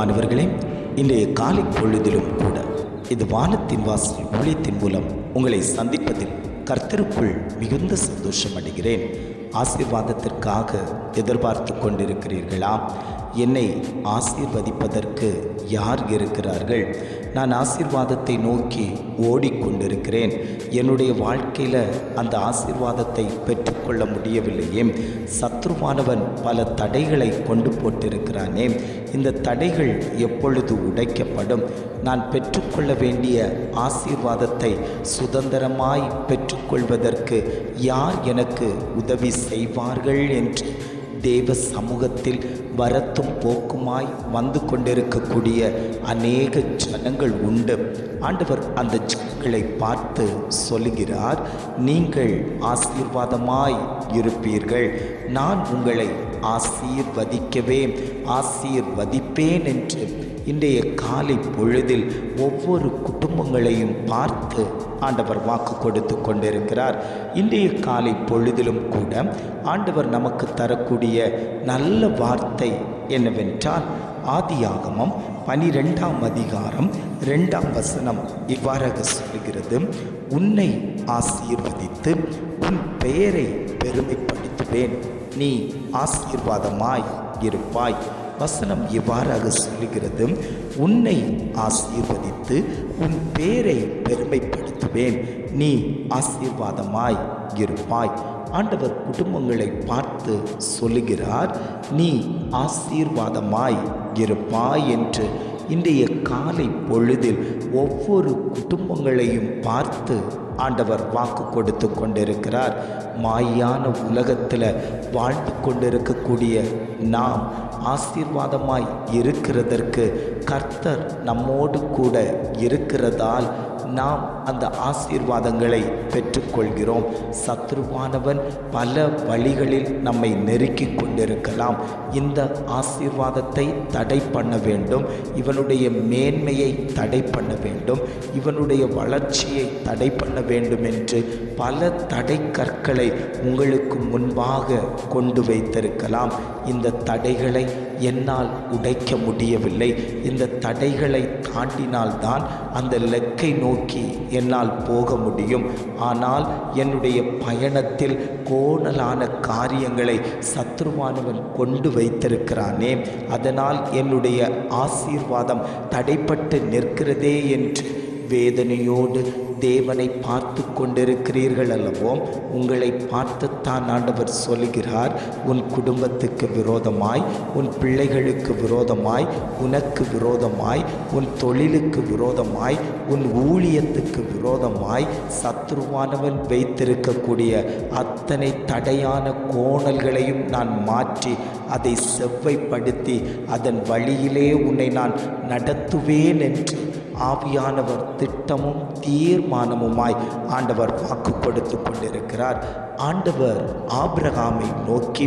பிரியமானவர்களே, இன்றைய காலை பொழுதிலும் கூட இது வானத்தின் வாசல் ஊழியத்தின் மூலம் உங்களை சந்திப்பதில் கர்த்தருக்குள் மிகுந்த சந்தோஷம் அடைகிறேன். ஆசீர்வாதத்திற்காக எதிர்பார்த்து கொண்டிருக்கிறீர்களா? என்னை ஆசீர்வதிப்பதற்கு யார் இருக்கிறார்கள்? நான் ஆசீர்வாதத்தை நோக்கி ஓடிக்கொண்டிருக்கிறேன். என்னுடைய வாழ்க்கையில் அந்த ஆசீர்வாதத்தை பெற்றுக்கொள்ள முடியவில்லையே. சத்ருவானவன் பல தடைகளை கொண்டு போட்டிருக்கிறானே. இந்த தடைகள் எப்பொழுது உடைக்கப்படும்? நான் பெற்றுக்கொள்ள வேண்டிய ஆசீர்வாதத்தை சுதந்திரமாய் பெற்றுக்கொள்வதற்கு யார் எனக்கு உதவி செய்வார்கள் என்று தேவ சமூகத்தில் வரத்தும் போக்குமாய் வந்து கொண்டிருக்கக்கூடிய அநேக ஜனங்கள் உண்டு. ஆண்டவர் அந்த ஜனங்களை பார்த்து சொல்லுகிறார், நீங்கள் ஆசீர்வாதமாய் இருப்பீர்கள், நான் உங்களை ஆசீர்வதிப்பேன் என்று இன்றைய காலை பொழுதில் ஒவ்வொரு குடும்பங்களையும் பார்த்து ஆண்டவர் வாக்கு கொடுத்து கொண்டிருக்கிறார். இன்றைய காலை பொழுதிலும் கூட ஆண்டவர் நமக்கு தரக்கூடிய நல்ல வார்த்தை என்னவென்றால், ஆதியாகமம் 12ஆம் அதிகாரம் 2ஆம் வசனம் இவ்வாறாக சொல்கிறது, உன்னை ஆசீர்வதித்து உன் பெயரை பெருமைப்படுத்துவேன், நீ ஆசீர்வாதமாய் இருப்பாய். வசனம் இவ்வாறாக சொல்லுகிறது, உன்னை ஆசீர்வதித்து உன் பேரை பெருமைப்படுத்துவேன், நீ ஆசீர்வாதமாய் இருப்பாய். ஆண்டவர் குடும்பங்களை பார்த்து சொல்லுகிறார், நீ ஆசீர்வாதமாய் இருப்பாய் என்று இன்றைய காலை பொழுதில் ஒவ்வொரு குடும்பங்களையும் பார்த்து ஆண்டவர் வாக்கு கொடுத்து கொண்டிருக்கிறார். மாயான உலகத்தில் வாழ்ந்து கொண்டிருக்கக்கூடிய நாம் ஆசீர்வாதமாய் இருக்கிறதற்கு கர்த்தர் நம்மோடு கூட இருக்கிறதால் நாம் அந்த ஆசீர்வாதங்களை பெற்றுக்கொள்கிறோம். சத்ருவானவன் பல வழிகளில் நம்மை நெருக்கி கொண்டிருக்கலாம். இந்த ஆசீர்வாதத்தை தடை பண்ண வேண்டும், இவனுடைய மேன்மையை தடை பண்ண வேண்டும், இவனுடைய வளர்ச்சியை தடை பண்ண வேண்டும் என்று பல தடை கற்களை உங்களுக்கு முன்பாக கொண்டு வைத்திருக்கலாம். இந்த தடைகளை என்னால் உடைக்க முடியவில்லை, இந்த தடைகளை தாண்டினால்தான் அந்த லெக்கை நோக்கி என்னால் போக முடியும். ஆனால் என்னுடைய பயணத்தில் கோணலான காரியங்களை சத்ருவானவன் கொண்டு வைத்திருக்கிறானே, அதனால் என்னுடைய ஆசீர்வாதம் தடைப்பட்டு நிற்கிறதே என்று வேதனையோடு தேவனை பார்த்து கொண்டிருக்கிறீர்கள் அல்லவோ? உங்களை பார்த்துத்தான் ஆண்டவர் சொல்லுகிறார், உன் குடும்பத்துக்கு விரோதமாய், உன் பிள்ளைகளுக்கு விரோதமாய், உனக்கு விரோதமாய், உன் தொழிலுக்கு விரோதமாய், உன் ஊழியத்துக்கு விரோதமாய் சத்ருவானவன் வைத்திருக்கக்கூடிய அத்தனை தடையான கோணல்களையும் நான் மாற்றி அதை செவ்வைப்படுத்தி அதன் வழியிலே உன்னை நான் நடத்துவேன் என்று ஆவியானவர் திட்டமும் தீர்மானமுமாய் ஆண்டவர் வாக்கு கொடுத்து கொண்டிருக்கிறார். ஆண்டவர் ஆபிரகாமை நோக்கி,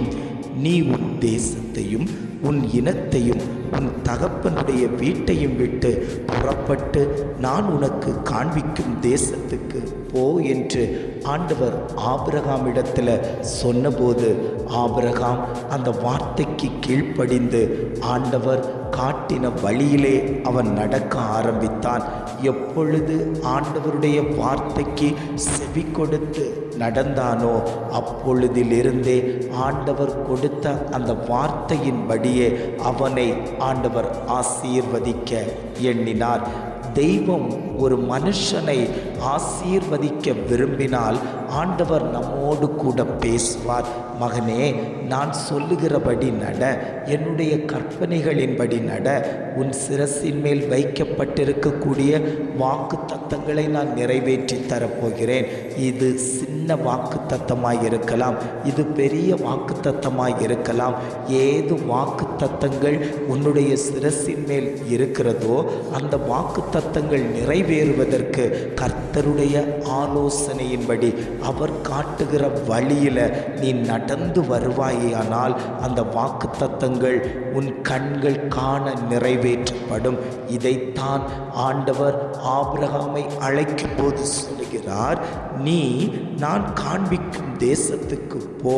நீ உன் தேசத்தையும் உன் இனத்தையும் உன் தகப்பனுடைய வீட்டையும் விட்டு புறப்பட்டு நான் உனக்கு காண்பிக்கும் தேசத்துக்கு போ என்று ஆண்டவர் ஆபிரகாமிடத்தில் சொன்னபோது ஆபிரகாம் அந்த வார்த்தைக்கு கீழ்ப்படிந்து ஆண்டவர் காட்டின வழியிலே அவன் நடக்க ஆரம்பித்தான். எப்பொழுது ஆண்டவருடைய வார்த்தைக்கு செவி கொடுத்து நடந்தானோ அப்பொழுதிலிருந்தே ஆண்டவர் கொடுத்த அந்த வார்த்தையின்படியே அவனை ஆண்டவர் ஆசீர்வதிக்க எண்ணினார். தெய்வம் ஒரு மனுஷனை ஆசீர்வதிக்க விரும்பினால் ஆண்டவர் நம்மோடு கூட பேசுவார். மகனே, நான் சொல்லுகிறபடி நட, என்னுடைய கற்பனைகளின்படி நட, உன் சிரசின் மேல் வைக்கப்பட்டிருக்கக்கூடிய வாக்கு தத்தங்களை நான் நிறைவேற்றி தரப்போகிறேன். இது சின்ன வாக்கு தத்தமாய் இருக்கலாம், இது பெரிய வாக்கு தத்தமாய் இருக்கலாம். ஏது வாக்கு தத்தங்கள் உன்னுடைய சிரசின் மேல் இருக்கிறதோ அந்த வாக்கு வாக்குத்தத்தங்கள் நிறைவேறுவதற்கு கர்த்தருடைய ஆலோசனையின்படி அவர் காட்டுகிற வழியில் நீ நடந்து வருவாயானால் அந்த வாக்குத்தத்தங்கள் உன் கண்கள் காண நிறைவேற்றப்படும். இதைத்தான் ஆண்டவர் ஆபிரகாமை அழைக்கும் போது சொல்லுகிறார், நீ நான் காண்பிக்கும் தேசத்துக்கு போ,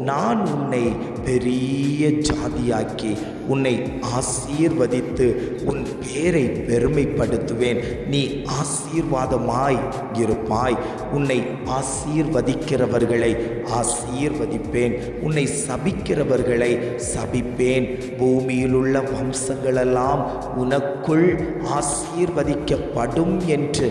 நான் உன்னை பெரிய ஜாதியாக்கி உன்னை ஆசீர்வதித்து உன் பேரை பெருமைப்படுத்துவேன். நீ ஆசீர்வாதமாய் இருப்பாய். உன்னை ஆசீர்வதிக்கிறவர்களை ஆசீர்வதிப்பேன், உன்னை சபிக்கிறவர்களை சபிப்பேன். பூமியில் உள்ள வம்சங்களெல்லாம் உனக்குள் ஆசீர்வதிக்கப்படும் என்று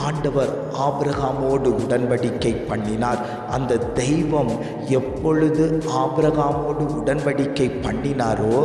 ஆண்டவர் ஆபிரகாமோடு உடன்படிக்கை பண்ணினார். அந்த தெய்வம் எப்பொழுது ஆபிரகாமோடு உடன்படிக்கை பண்ணினாரோ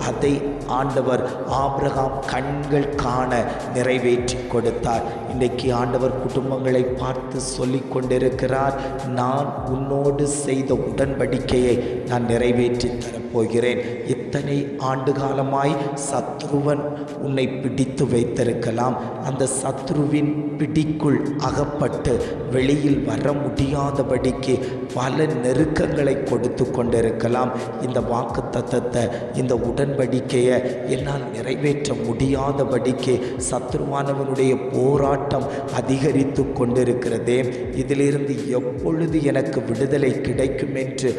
அதை ஆண்டவர் ஆபிரகாம் கண்கள் காண நிறைவேற்றி கொடுத்தார். இன்றைக்கு ஆண்டவர் குடும்பங்களை பார்த்து சொல்லிக் கொண்டிருக்கிறார், நான் உன்னோடு செய்த உடன்படிக்கையை நான் நிறைவேற்றி தரப்போகிறேன். இத்தனை ஆண்டு காலமாய் சத்ருவன் உன்னை பிடித்து வைத்திருக்கலாம். அந்த சத்ருவின் பிடிக்குள் அகப்பட்டு வெளியில் வர முடியாதபடிக்கு பல நெருக்கங்களை கொடுத்து கொண்டிருக்கலாம். இந்த வாக்குத்தத்தத்தை, இந்த உடன்படிக்கையை என்னால் நிறைவேற்ற முடியாதபடிக்கு சத்ருவானவனுடைய போராட்டம் அதிகரித்து கொண்டிருக்கிறதே, இதிலிருந்து எப்பொழுது எனக்கு விடுதலை கிடைக்கும் என்று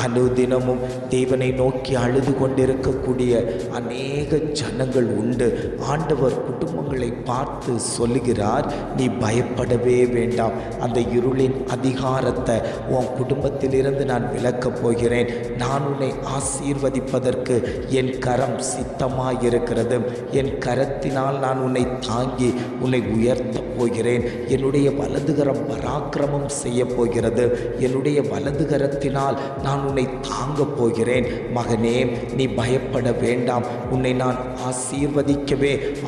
அனுதினமும் தேவனை நோக்கி அழுது கொண்டிருக்கக்கூடிய அநேக ஜனங்கள் உண்டு. ஆண்டவர் குடும்பங்களை பார்த்து சொல்லுகிறார், நீ பயப்படவே வேண்டாம். அந்த இருளின் அதிகாரத்தை உன் குடும்பத்திலிருந்து நான் விலக்கப் போகிறேன். நான் உன்னை ஆசீர்வதிப்பதற்கு என் கரம் சித்தமாயிருக்கிறது. என் கரத்தினால் நான் உன்னை தாங்கி உன்னை உயர்த்தப் போகிறேன். என்னுடைய வலதுகரம் பராக்கிரமம் செய்ய போகிறது. என்னுடைய வலதுகரத்தினால் நான் உன்னை தாங்கப் போகிறேன். மகனே, நீ பயப்பட வேண்டாம். உன்னை நான்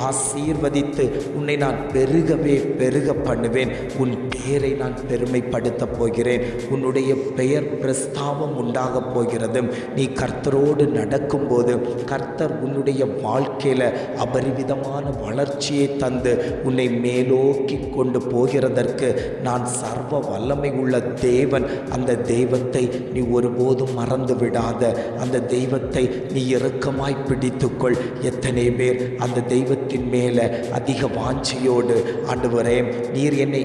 ஆசீர்வதித்து உன்னை நான் பெருகவே பெருக பண்ணுவேன். உன் பெயரை நான் பெருமைப்படுத்தப் போகிறேன். உன்னுடைய பெயர் பிரஸ்தாபம் உண்டாகப் போகிறது. நீ கர்த்தரோடு நடக்கும்போது கர்த்தர் உன்னுடைய வாழ்க்கையில் அபரிவிதமான வளர்ச்சியை தந்து உன்னை மேலோக்கி கொண்டு போகிறதற்கு நான் சர்வ வல்லமை உள்ள தேவன். அந்த தெய்வத்தை நீ ஒருபோதும் மறந்து விடாத. அந்த தெய்வத்தை நீ இறுக்கமாய் பிடித்துக்கொள். எத்தனை பேர் அந்த தெய்வத்தின் மேலே அதிக வாஞ்சையோடு, ஆண்டவரே நீர் என்னை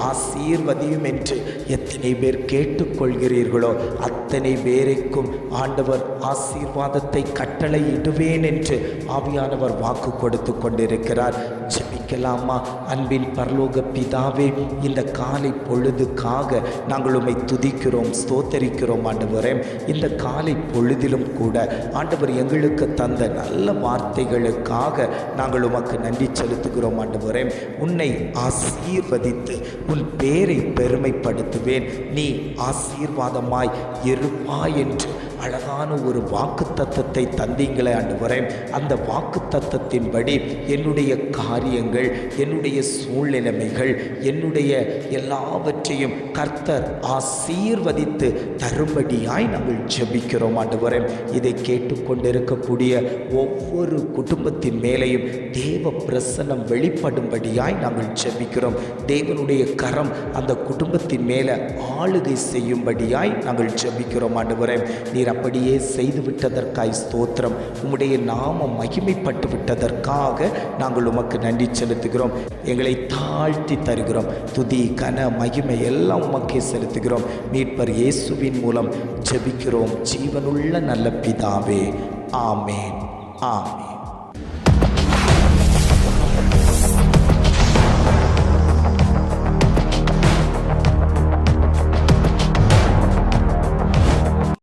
ஆசீர்வதியும் என்று எத்தனை பேர் கேட்டுக்கொள்கிறீர்களோ அத்தனை பேருக்கும் ஆண்டவர் ஆசீர்வாதத்தை கட்டளையிடுவேன் என்று ஆவியானவர் வாக்கு கொடுத்து கொண்டிருக்கிறார். ஜெபிக்கலாமா? அன்பின் பரலோக பிதாவே, இந்த காலை பொழுதுக்காக நாங்கள் உம்மை துதிக்கிறோம், ஸ்தோத்தரிக்கிறோம். ஆண்டவரே, இந்த காலை பொழுதிலும் கூட ஆண்டவர் எங்களுக்கு தந்த நல்ல வார்த்தைகளுக்காக நாங்கள் உமக்கு நன்றி செலுத்துகிறோம். ஆண்டவரே, உன்னை ஆசீர்வதித்து உன் பேரை பெருமைப்படுத்துவேன். நீ ஆசீர்வாதமாய் இருப்பாய் என்று அழகான ஒரு வாக்கு தத்தத்தை தந்தீங்களே ஆண்டவரே. அந்த வாக்கு தத்தத்தின்படி என்னுடைய காரியங்கள், என்னுடைய சூழ்நிலைமைகள், என்னுடைய எல்லாவற்றையும் கர்த்தர் ஆசீர்வதித்து தரும்படியாய் நாங்கள் ஜெபிக்கிறோம். ஆண்டவரே, இதை கேட்டுக்கொண்டிருக்கக்கூடிய ஒவ்வொரு குடும்பத்தின் மேலேயும் தேவ பிரசன்னம் வெளிப்படும்படியாய் நாங்கள் ஜெபிக்கிறோம். தேவனுடைய கரம் அந்த குடும்பத்தின் மேலே ஆளுகை செய்யும்படியாய் நாங்கள் ஜெபிக்கிறோம். ஆண்டவரே, நீர் அப்படியே செய்து விட்டதற்காய் ஸ்தோத்திரம். உம்முடைய நாமம் மகிமைப்பட்டு விட்டதற்காக நாங்கள் உமக்கு நன்றி செலுத்துகிறோம். எங்களை தாழ்த்தி தருகிறோம். துதி, கன, மகிமை எல்லாம் உமக்கே செலுத்துகிறோம். மீட்பர் இயேசுவின் மூலம் ஜெபிக்கிறோம் ஜீவனுள்ள நல்ல பிதாவே. ஆமேன், ஆமேன்.